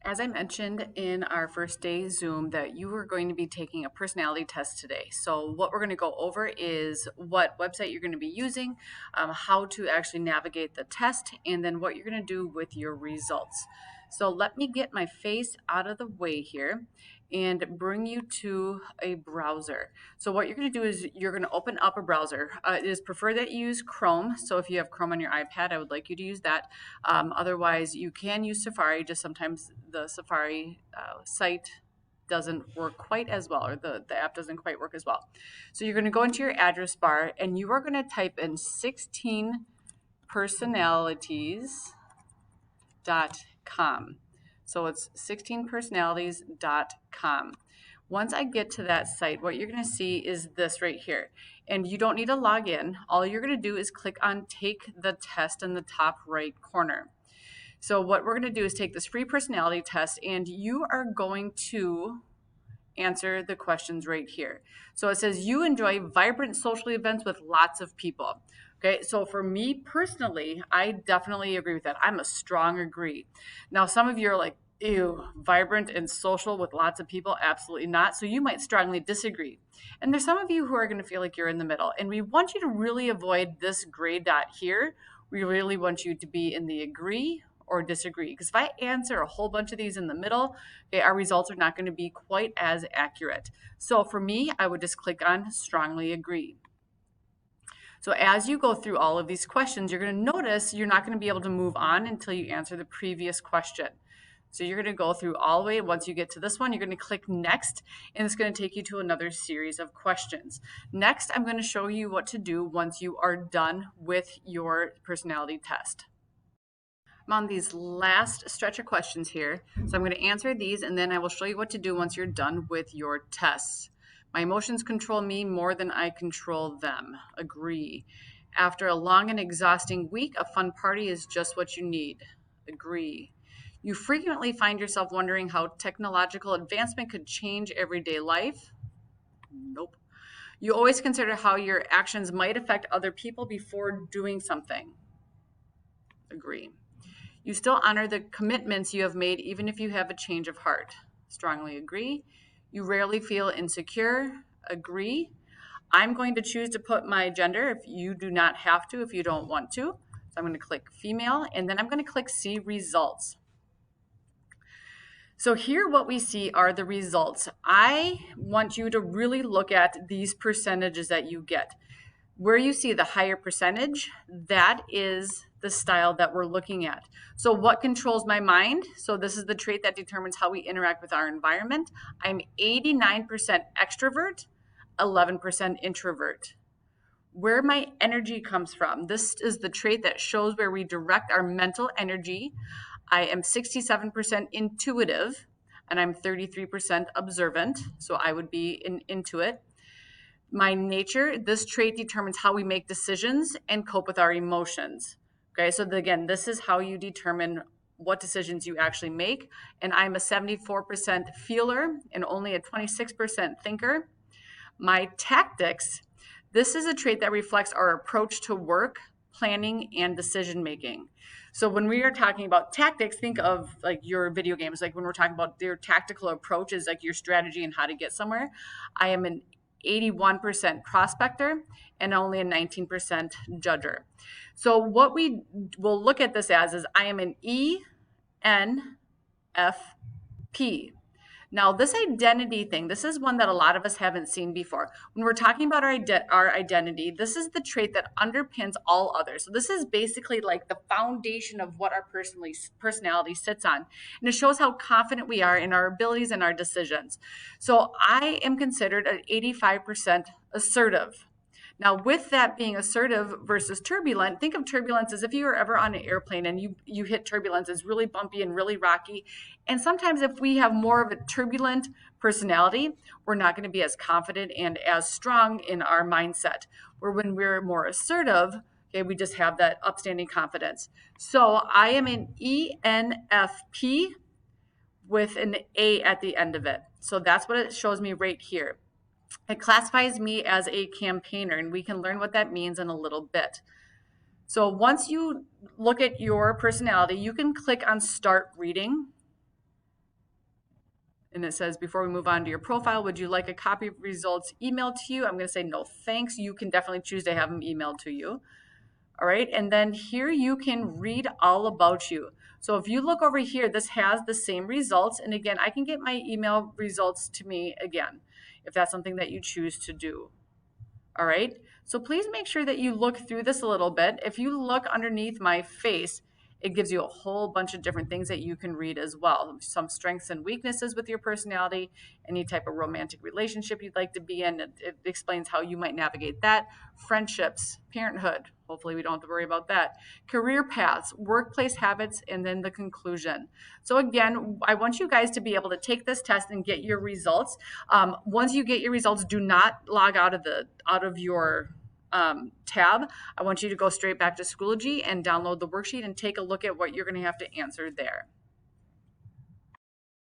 As I mentioned in our first day Zoom that you are going to be taking a personality test today. So what we're going to go over is what website you're going to be using, how to actually navigate the test, and then what you're going to do with your results. So let me get my face out of the way here and bring you to a browser. So what you're going to do is you're going to open up a browser. It is preferred that you use Chrome. So if you have Chrome on your iPad, I would like you to use that. Otherwise, you can use Safari. Just sometimes the Safari site doesn't work quite as well, or the app doesn't quite work as well. So you're going to go into your address bar and you are going to type in 16personalities.com. So it's 16personalities.com. Once I get to that site, what you're going to see is this right here. And you don't need to log in. All you're going to do is click on Take the Test in the top right corner. So what we're going to do is take this free personality test, and you are going to answer the questions right here. So it says you enjoy vibrant social events with lots of people. Okay, so for me personally, I definitely agree with that. I'm a strong agree. Now, some of you are like, ew, vibrant and social with lots of people? Absolutely not. So you might strongly disagree. And there's some of you who are going to feel like you're in the middle. And we want you to really avoid this gray dot here. We really want you to be in the agree or disagree. Because if I answer a whole bunch of these in the middle, okay, our results are not going to be quite as accurate. So for me, I would just click on strongly agree. So as you go through all of these questions, you're going to notice you're not going to be able to move on until you answer the previous question. So you're going to go through all the way. Once you get to this one, you're going to click next, and it's going to take you to another series of questions. Next, I'm going to show you what to do once you are done with your personality test. I'm on these last stretch of questions here. So I'm going to answer these, and then I will show you what to do once you're done with your tests. My emotions control me more than I control them. Agree. After a long and exhausting week, a fun party is just what you need. Agree. You frequently find yourself wondering how technological advancement could change everyday life. Nope. You always consider how your actions might affect other people before doing something. Agree. You still honor the commitments you have made, even if you have a change of heart. Strongly agree. You rarely feel insecure. Agree. I'm going to choose to put my gender if you do not have to, if you don't want to. So I'm going to click female, and then I'm going to click see results. So here what we see are the results. I want you to really look at these percentages that you get. Where you see the higher percentage, that is the style that we're looking at. So what controls my mind? So this is the trait that determines how we interact with our environment. I'm 89% extrovert, 11% introvert. Where my energy comes from, this is the trait that shows where we direct our mental energy. I am 67% intuitive, and I'm 33% observant. So I would be an intuit. My nature, this trait determines how we make decisions and cope with our emotions. Okay, so again, this is how you determine what decisions you actually make. And I'm a 74% feeler and only a 26% thinker. My tactics, this is a trait that reflects our approach to work, planning, and decision making. So when we are talking about tactics, think of like your video games. Like when we're talking about their tactical approach is like your strategy and how to get somewhere. I am an 81% prospector and only a 19% judger. So what we will look at this as is I am an ENFP. Now, this identity thing, this is one that a lot of us haven't seen before. When we're talking about our identity, this is the trait that underpins all others. So this is basically like the foundation of what our personality sits on. And it shows how confident we are in our abilities and our decisions. So I am considered an 85% assertive. Now, with that being assertive versus turbulent, think of turbulence as if you were ever on an airplane and you hit turbulence. It's really bumpy and really rocky. And sometimes if we have more of a turbulent personality, we're not going to be as confident and as strong in our mindset. Where when we're more assertive, okay, we just have that upstanding confidence. So I am an ENFP with an A at the end of it. So that's what it shows me right here. It classifies me as a campaigner, and we can learn what that means in a little bit. So once you look at your personality, you can click on Start Reading. And it says, before we move on to your profile, would you like a copy of results emailed to you? I'm going to say no thanks. You can definitely choose to have them emailed to you. All right. And then here you can read all about you. So if you look over here, this has the same results. And again, I can get my email results to me again, if that's something that you choose to do. All right. So please make sure that you look through this a little bit. If you look underneath my face, it gives you a whole bunch of different things that you can read as well. Some strengths and weaknesses with your personality, any type of romantic relationship you'd like to be in. It explains how you might navigate that. Friendships, parenthood. Hopefully, we don't have to worry about that. Career paths, workplace habits, and then the conclusion. So, again, I want you guys to be able to take this test and get your results. Once you get your results, do not log out of your tab. I want you to go straight back to Schoology and download the worksheet and take a look at what you're going to have to answer there.